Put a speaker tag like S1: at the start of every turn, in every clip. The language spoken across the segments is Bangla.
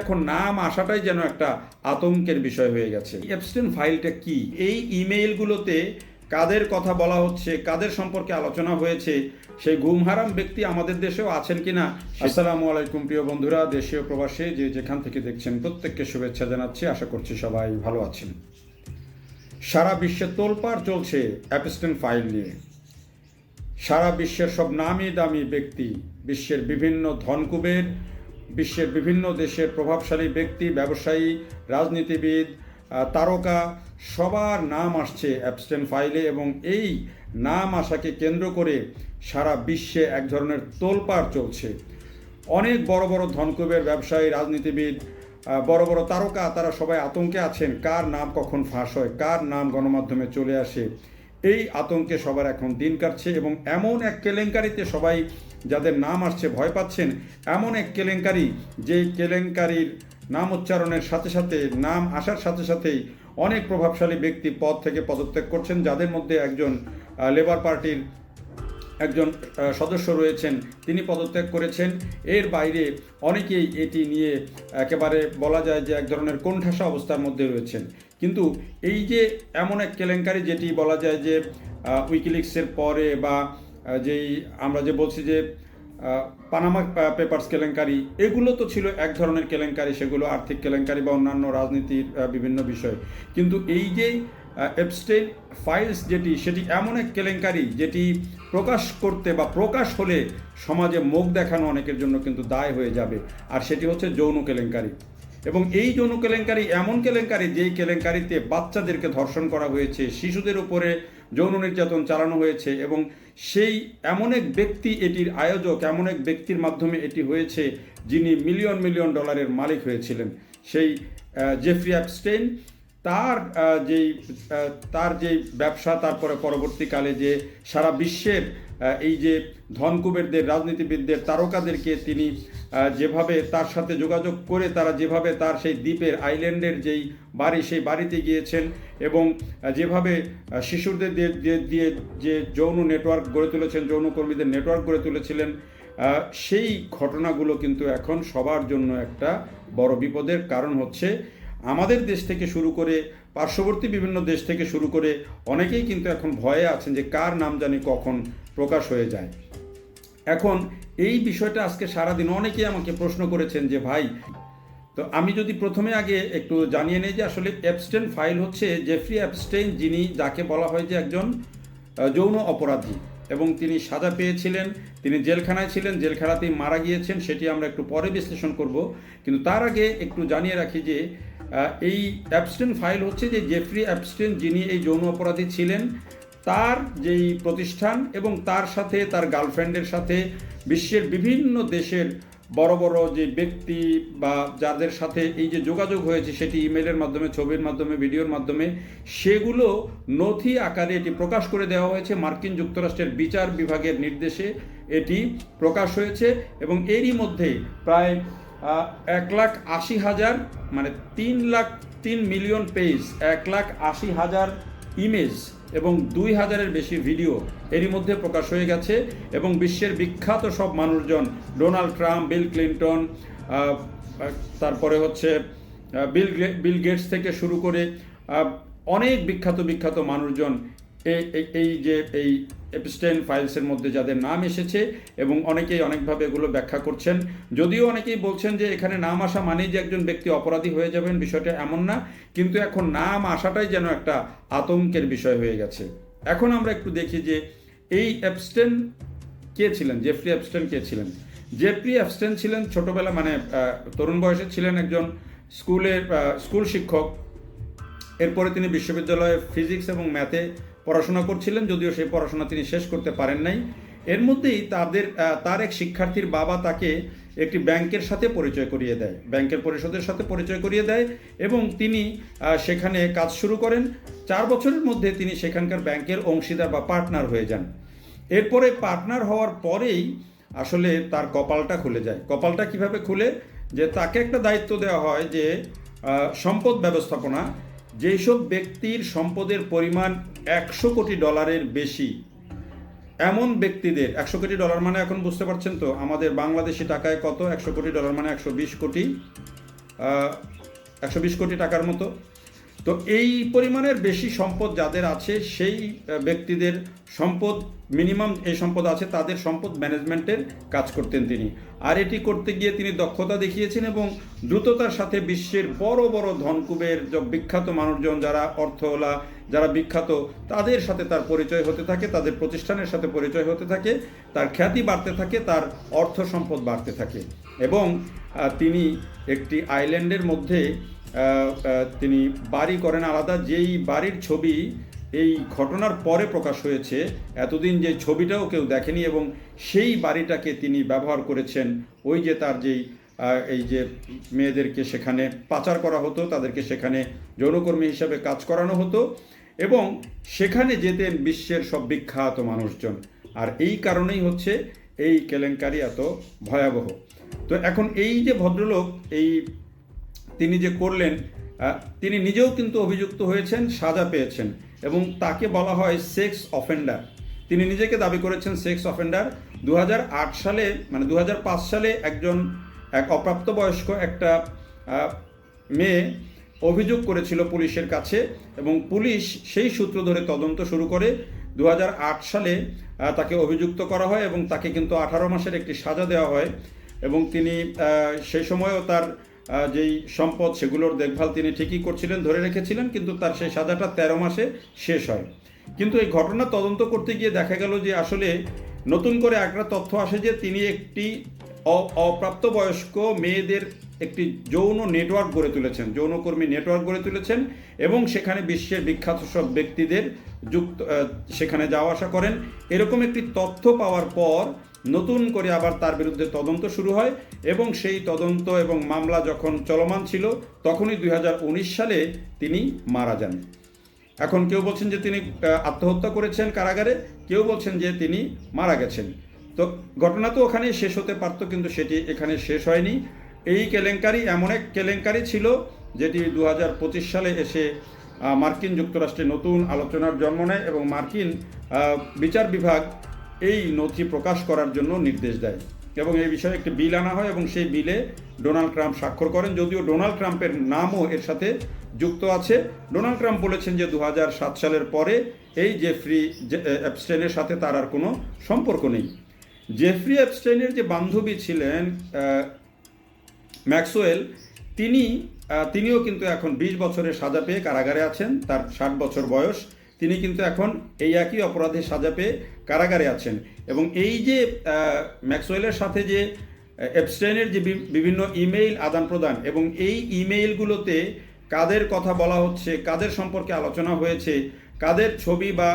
S1: এখন নাম আসাটাই যেন একটা আতঙ্কের বিষয় হয়ে গেছে। এপস্টেইন ফাইলটা কি? এই ইমেইলগুলোতে কাদের কথা বলা হচ্ছে, কাদের সম্পর্কে আলোচনা হয়েছে, সেই গুমহারাম ব্যক্তি আমাদের দেশেও আছেন কিনা। আসসালামু আলাইকুম প্রিয় বন্ধুরা, দেশীয় প্রবাসে যে যেখান থেকে দেখছেন প্রত্যেককে শুভেচ্ছা জানাচ্ছি। আশা করছি সবাই ভালো আছেন। সারা বিশ্বে তোলপাড় চলছে এপস্টেইন ফাইল নিয়ে। সারা বিশ্বের সব নামি দামি ব্যক্তি, বিশ্বের বিভিন্ন ধনকুবের, বিশ্বের বিভিন্ন দেশের প্রভাবশালী ব্যক্তি, ব্যবসায়ী, রাজনীতিবিদ, তারকা, সবার নাম আসছে এপস্টেইন ফাইলে এবং এই নাম আসাকে কেন্দ্র করে সারা বিশ্বে এক ধরনের তোলপাড় চলছে। অনেক বড় বড় ধনকুবের, ব্যবসায়ী, রাজনীতিবিদ, বড় বড় তারকা, তারা সবাই আতঙ্কে আছেন কার নাম কখন ফাঁস হয়, কার নাম গণমাধ্যমে চলে আসে। এই আতঙ্কে সবার এখন দিন কাটছে এবং এমন এক কেলেঙ্কারিতে সবাই যাদের নাম আসছে ভয় পাচ্ছেন। এমন এক কেলেঙ্কারি, যেই কেলেঙ্কারির নাম উচ্চারণের সাথে সাথে, নাম আসার সাথে সাথেই অনেক প্রভাবশালী ব্যক্তি পদ থেকে পদত্যাগ করছেন, যাদের মধ্যে একজন লেবার পার্টির একজন সদস্য রয়েছেন, তিনি পদত্যাগ করেছেন। এর বাইরে অনেকেই এটি নিয়ে একেবারে বলা যায় যে এক ধরনের কোণঠাসা অবস্থার মধ্যে রয়েছেন। কিন্তু এই যে এমন এক কেলেঙ্কারি, যেটি বলা যায় যে উইকিলিক্সের পরে বা যেই আমরা যে বলছি যে পানামা পেপারস কেলেঙ্কারি, এগুলো তো ছিল এক ধরনের কেলেঙ্কারি, সেগুলো আর্থিক কেলেঙ্কারি বা অন্যান্য রাজনীতির বিভিন্ন বিষয়। কিন্তু এই যে এপস্টেইন ফাইলস সেটি এমন এক কেলেঙ্কারি যেটি প্রকাশ করতে বা প্রকাশ হলে সমাজে মুখ দেখানো অনেকের জন্য কিন্তু দায় হয়ে যাবে। আর সেটি হচ্ছে যৌন কেলেঙ্কারি। এবং এই যৌন কেলেঙ্কারি এমন কেলেঙ্কারি, যেই কেলেঙ্কারিতে বাচ্চাদেরকে ধর্ষণ করা হয়েছে, শিশুদের উপরে যৌন নির্যাতন চালানো হয়েছে এবং সেই এমন এক ব্যক্তি এটির আয়োজক, এমন এক ব্যক্তির মাধ্যমে এটি হয়েছে যিনি মিলিয়ন মিলিয়ন ডলারের মালিক হয়েছিলেন, সেই জেফ্রি এপস্টেইন। তার যেই ব্যবসা, তারপরে পরবর্তীকালে যে সারা বিশ্বের এই যে ধনকুবেরদের, রাজনীতিবিদদের, তারকাদেরকে তিনি যেভাবে তার সাথে যোগাযোগ করে তারা যেভাবে তার সেই দ্বীপের আইল্যান্ডের যেই বাড়ি, সেই বাড়িতে গিয়েছেন এবং যেভাবে শিশুদের দিয়ে যে যৌন নেটওয়ার্ক গড়ে তুলেছেন, যৌনকর্মীদের নেটওয়ার্ক গড়ে তুলেছিলেন, সেই ঘটনাগুলো কিন্তু এখন সবার জন্য একটা বড় বিপদের কারণ হচ্ছে। আমাদের দেশ থেকে শুরু করে পার্শ্ববর্তী বিভিন্ন দেশ থেকে শুরু করে অনেকেই কিন্তু এখন ভয়ে আছেন যে কার নাম জানি কখন প্রকাশ হয়ে যায়। এখন এই বিষয়টা আজকে সারাদিন অনেকেই আমাকে প্রশ্ন করেছেন যে ভাই, তো আমি যদি প্রথমে আগে একটু জানিয়ে নেই যে আসলে এপস্টেইন ফাইল হচ্ছে জেফ্রি এপস্টেইন, যাকে বলা হয় যে একজন যৌন অপরাধী এবং তিনি সাজা পেয়েছিলেন, তিনি জেলখানায় ছিলেন, জেলখানাতেই মারা গিয়েছেন, সেটি আমরা একটু পরে বিশ্লেষণ করব। কিন্তু তার আগে একটু জানিয়ে রাখি যে এই এপস্টেইন ফাইল হচ্ছে যে জেফ্রি এপস্টেইন, যিনি এই যৌন অপরাধী ছিলেন, তার যেই প্রতিষ্ঠান এবং তার সাথে তার গার্লফ্রেন্ডের সাথে বিশ্বের বিভিন্ন দেশের বড় বড় যে ব্যক্তি বা যাদের সাথে এই যে যোগাযোগ হয়েছে, সেটি ইমেলের মাধ্যমে, ছবির মাধ্যমে, ভিডিওর মাধ্যমে, সেগুলো নথি আকারে এটি প্রকাশ করে দেওয়া হয়েছে। মার্কিন যুক্তরাষ্ট্রের বিচার বিভাগের নির্দেশে এটি প্রকাশ হয়েছে এবং এরই মধ্যে প্রায় 1,80,000, মানে 3 মিলিয়ন পেজ, 1,80,000 ইমেজ এবং 2,000-এর বেশি ভিডিও এরই মধ্যে প্রকাশ হয়ে গেছে। এবং বিশ্বের বিখ্যাত সব মানুষজন, ডোনাল্ড ট্রাম্প, বিল ক্লিন্টন, তারপরে হচ্ছে বিল গেটস থেকে শুরু করে অনেক বিখ্যাত মানুষজন এই এপস্টেইন ফাইলসের মধ্যে যাদের নাম এসেছে এবং অনেকেই অনেকভাবে এগুলো ব্যাখ্যা করছেন। যদিও অনেকেই বলছেন যে এখানে নাম আসা মানেই যে একজন ব্যক্তি অপরাধী হয়ে যাবেন, বিষয়টা এমন না। কিন্তু এখন নাম আসাটাই যেন একটা আতঙ্কের বিষয় হয়ে গেছে। এখন আমরা একটু দেখি যে এই এপস্টেইন কে ছিলেন, জেফ্রি এপস্টেইন কে ছিলেন। জেফ্রি এপস্টেইন ছিলেন ছোটবেলা, মানে তরুণ বয়সে ছিলেন একজন স্কুল শিক্ষক। এরপরে তিনি বিশ্ববিদ্যালয়ে ফিজিক্স এবং ম্যাথে পড়াশোনা করছিলেন, যদিও সেই পড়াশোনা তিনি শেষ করতে পারেন নাই। এর মধ্যেই তার এক শিক্ষার্থীর বাবা তাকে একটি ব্যাংকের সাথে পরিচয় করিয়ে দেয়, ব্যাংকের পরিষদের সাথে পরিচয় করিয়ে দেয় এবং তিনি সেখানে কাজ শুরু করেন। 4 বছরের মধ্যে তিনি সেখানকার ব্যাংকের অংশীদার বা পার্টনার হয়ে যান। এরপরে পার্টনার হওয়ার পরেই আসলে তার কপালটা খুলে যায়। কপালটা কিভাবে খুলে, যে তাকে একটা দায়িত্ব দেওয়া হয় যে সম্পদ ব্যবস্থাপনা, যেসব ব্যক্তির সম্পদের পরিমাণ $100 কোটি বেশি, এমন ব্যক্তিদের, $100 কোটি মানে এখন বুঝতে পারছেন তো আমাদের বাংলাদেশি টাকায় কত, $100 কোটি মানে 120 কোটি 120 কোটি টাকার মতো। তো এই পরিমাণের বেশি সম্পদ যাদের আছে সেই ব্যক্তিদের সম্পদ মিনিমাম এই সম্পদ আছে তাদের সম্পদ ম্যানেজমেন্টের কাজ করতেন তিনি। আর এটি করতে গিয়ে তিনি দক্ষতা দেখিয়েছেন এবং দ্রুততার সাথে বিশ্বের বড় বড় ধনকুবের বিখ্যাত মানুষজন যারা অর্থওয়ালা যারা বিখ্যাত তাদের সাথে তার পরিচয় হতে থাকে, তাদের প্রতিষ্ঠানের সাথে পরিচয় হতে থাকে, তার খ্যাতি বাড়তে থাকে, তার অর্থ সম্পদ বাড়তে থাকে। এবং তিনি একটি আইল্যান্ডের মধ্যে তিনি বাড়ি করেন আলাদা, যেই বাড়ির ছবি এই ঘটনার পরে প্রকাশ হয়েছে, এতদিন যে ছবিটাও কেউ দেখেনি, এবং সেই বাড়িটাকে তিনি ব্যবহার করেছেন ওই যে তার যেই এই যে মেয়েদেরকে সেখানে পাচার করা হতো, তাদেরকে সেখানে যৌনকর্মী হিসাবে কাজ করানো হতো এবং সেখানে যেতেন বিশ্বের সব বিখ্যাত মানুষজন। আর এই কারণেই হচ্ছে এই কেলেঙ্কারি এত ভয়াবহ। তো এখন এই যে ভদ্রলোক তিনি যে করলেন, তিনি নিজেও কিন্তু অভিযুক্ত হয়েছেন, সাজা পেয়েছেন এবং তাকে বলা হয় সেক্স অফেন্ডার। তিনি নিজেকে দাবি করেছেন সেক্স অফেন্ডার। 2008 সালে মানে 2005 সালে এক অপ্রাপ্তবয়স্ক একটা মেয়ে অভিযোগ করেছিল পুলিশের কাছে এবং পুলিশ সেই সূত্র ধরে তদন্ত শুরু করে। 2008 সালে তাকে অভিযুক্ত করা হয় এবং তাকে কিন্তু 18 মাসের একটি সাজা দেওয়া হয় এবং তিনি সেই সময়ও তার যেই সম্পদ সেগুলোর দেখভাল তিনি ঠিকই করছিলেন, ধরে রেখেছিলেন, কিন্তু তার সেই সাজাটা 13 মাসে শেষ হয়। কিন্তু এই ঘটনা তদন্ত করতে গিয়ে দেখা গেল যে আসলে নতুন করে একটা তথ্য আসে যে তিনি একটি অপ্রাপ্তবয়স্ক মেয়েদের একটি যৌন নেটওয়ার্ক গড়ে তুলেছেন, যৌনকর্মী নেটওয়ার্ক গড়ে তুলেছেন এবং সেখানে বিশ্বের বিখ্যাত সব ব্যক্তিদের সেখানে যাওয়া আসা করেন। এরকম একটি তথ্য পাওয়ার পর নতুন করে আবার তার বিরুদ্ধে তদন্ত শুরু হয় এবং সেই তদন্ত এবং মামলা যখন চলমান ছিল তখনই 2019 সালে তিনি মারা যান। এখন কেউ বলছেন যে তিনি আত্মহত্যা করেছেন কারাগারে, কেউ বলছেন যে তিনি মারা গেছেন। তো ঘটনা তো ওখানেই শেষ হতে পারতো, কিন্তু সেটি এখানে শেষ হয়নি। এই কেলেঙ্কারি এমন এক কেলেঙ্কারি ছিল যেটি 2025 সালে এসে মার্কিন যুক্তরাষ্ট্রে নতুন আলোচনার জন্ম নেয় এবং মার্কিন বিচার বিভাগ এই নথি প্রকাশ করার জন্য নির্দেশ দেয় এবং এই বিষয়ে একটি বিল আনা হয় এবং সেই বিলে ডোনাল্ড ট্রাম্প স্বাক্ষর করেন, যদিও ডোনাল্ড ট্রাম্পের নামও এর সাথে যুক্ত আছে। ডোনাল্ড ট্রাম্প বলেছেন যে 2007 সালের পরে এই জেফ্রি এপস্টাইনের সাথে তার আর কোনো সম্পর্ক নেই। জেফ্রি এপস্টাইনের যে বান্ধবী ছিলেন ম্যাক্সওয়েল, তিনিও কিন্তু এখন 20 বছরের সাজা পেয়ে কারাগারে আছেন। তার 60 বছর বয়স। তিনি কিন্তু এখন এই একই অপরাধে সাজা পেয়ে কারাগারে আছেন এবং এই যে ম্যাক্সওয়েলের সাথে যে এপস্টাইনের যে বিভিন্ন ইমেইল আদান প্রদান এবং এই ইমেইলগুলোতে কাদের কথা বলা হচ্ছে, কাদের সম্পর্কে আলোচনা হয়েছে, কাদের ছবি বা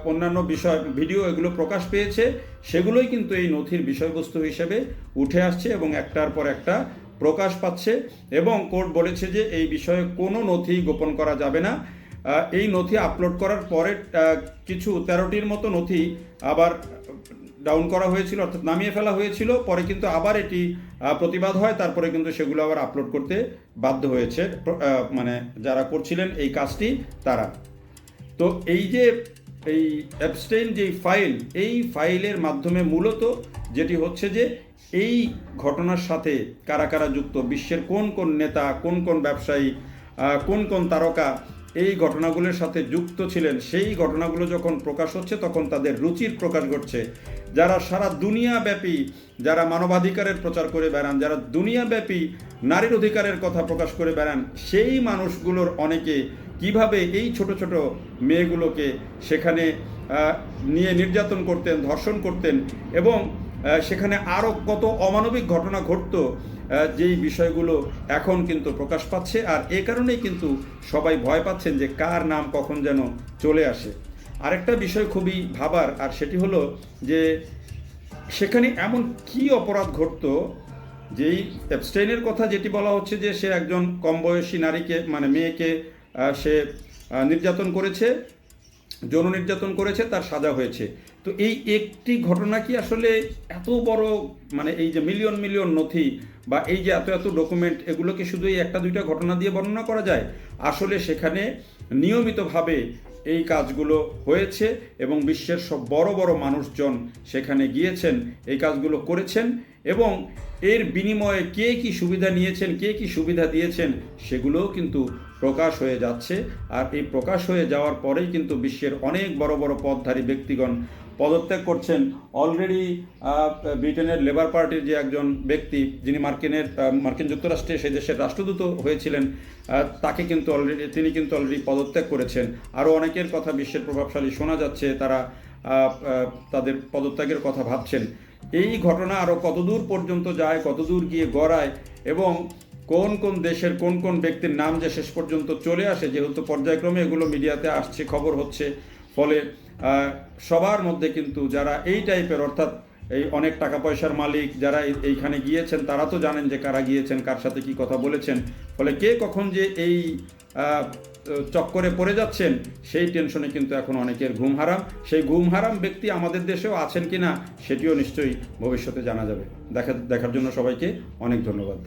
S1: অন্যান্য বিষয় ভিডিও এগুলো প্রকাশ পেয়েছে, সেগুলোই কিন্তু এই নথির বিষয়বস্তু হিসেবে উঠে আসছে এবং একটার পর একটা প্রকাশ পাচ্ছে এবং কোর্ট বলেছে যে এই বিষয়ে কোনো নথি গোপন করা যাবে না। এই নথি আপলোড করার পরে কিছু 13টির মতো নথি আবার ডাউন করা হয়েছিল, অর্থাৎ নামিয়ে ফেলা হয়েছিল। পরে কিন্তু আবার এটি প্রতিবাদ হয়, তারপরে কিন্তু সেগুলো আবার আপলোড করতে বাধ্য হয়েছে মানে যারা করছিলেন এই কাজটি তারা। তো এই যে এই এপস্টাইন যে ফাইল, এই ফাইলের মাধ্যমে মূলত যেটি হচ্ছে যে এই ঘটনার সাথে কারা কারা যুক্ত, বিশ্বের কোন কোন নেতা, কোন কোন ব্যবসায়ী, কোন কোন তারকা এই ঘটনাগুলোর সাথে যুক্ত ছিলেন, সেই ঘটনাগুলো যখন প্রকাশ হচ্ছে তখন তাদের রুচির প্রকাশ ঘটছে। যারা সারা দুনিয়াব্যাপী যারা মানবাধিকারের প্রচার করে বেড়ান, যারা দুনিয়াব্যাপী নারীর অধিকারের কথা প্রকাশ করে বেড়ান, সেই মানুষগুলোর অনেকে কিভাবে এই ছোট ছোট মেয়েগুলোকে সেখানে নিয়ে নির্যাতন করতেন, ধর্ষণ করতেন এবং সেখানে আরও কত অমানবিক ঘটনা ঘটতো, যেই বিষয়গুলো এখন কিন্তু প্রকাশ পাচ্ছে। আর এ কারণেই কিন্তু সবাই ভয় পাচ্ছেন যে কার নাম কখন যেন চলে আসে। আরেকটা বিষয় খুবই ভাবার, আর সেটি হলো যে সেখানে এমন কি অপরাধ ঘটতো, যেই এপস্টাইনের কথা যেটি বলা হচ্ছে যে সে একজন কম বয়সী নারীকে মানে মেয়েকে সে নির্যাতন করেছে, যৌন নির্যাতন করেছে, তার সাজা হয়েছে। তো এই একটি ঘটনা কি আসলে এত বড়, মানে এই যে মিলিয়ন মিলিয়ন নথি বা এই যে এত এত ডকুমেন্ট, এগুলোকে শুধু এই একটা দুইটা ঘটনা দিয়ে বর্ণনা করা যায়? আসলে সেখানে নিয়মিতভাবে এই কাজগুলো হয়েছে এবং বিশ্বের সব বড় বড় মানুষজন সেখানে গিয়েছেন, এই কাজগুলো করেছেন এবং এর বিনিময়ে কে কি সুবিধা নিয়েছেন, কে কি সুবিধা দিয়েছেন, সেগুলোও কিন্তু প্রকাশ হয়ে যাচ্ছে। আর এই প্রকাশ হয়ে যাওয়ার পরেই কিন্তু বিশ্বের অনেক বড় বড় পদধারী ব্যক্তিগণ পদত্যাগ করছেন। অলরেডি ব্রিটেনের লেবার পার্টির যে একজন ব্যক্তি, যিনি মার্কিন যুক্তরাষ্ট্রে সেই দেশের রাষ্ট্রদূত হয়েছিলেন, তিনি কিন্তু অলরেডি পদত্যাগ করেছেন। আরও অনেকের কথা বিশ্বের প্রভাবশালী শোনা যাচ্ছে, তারা তাদের পদত্যাগের কথা ভাবছেন। এই ঘটনা আরও কতদূর পর্যন্ত যায়, কতদূর গিয়ে গড়ায়, এবং কোন কোন দেশের কোন কোন ব্যক্তির নাম যে শেষ পর্যন্ত চলে আসে, যেহেতু পর্যায়ক্রমে এগুলো মিডিয়াতে আসছে, খবর হচ্ছে, ফলে সবার মধ্যে কিন্তু যারা এই টাইপের, অর্থাৎ এই অনেক টাকা পয়সার মালিক যারা এইখানে গিয়েছেন, তারা তো জানেন যে কারা গিয়েছেন, কার সাথে কি কথা বলেছেন, ফলে কে কখন যে এই চক্করে পড়ে যাচ্ছেন, সেই টেনশনে কিন্তু এখন অনেকের ঘুম হারাম। সেই ঘুম হারাম ব্যক্তি আমাদের দেশেও আছেন কিনা সেটিও নিশ্চয়ই ভবিষ্যতে জানা যাবে। দেখার জন্য সবাইকে অনেক ধন্যবাদ।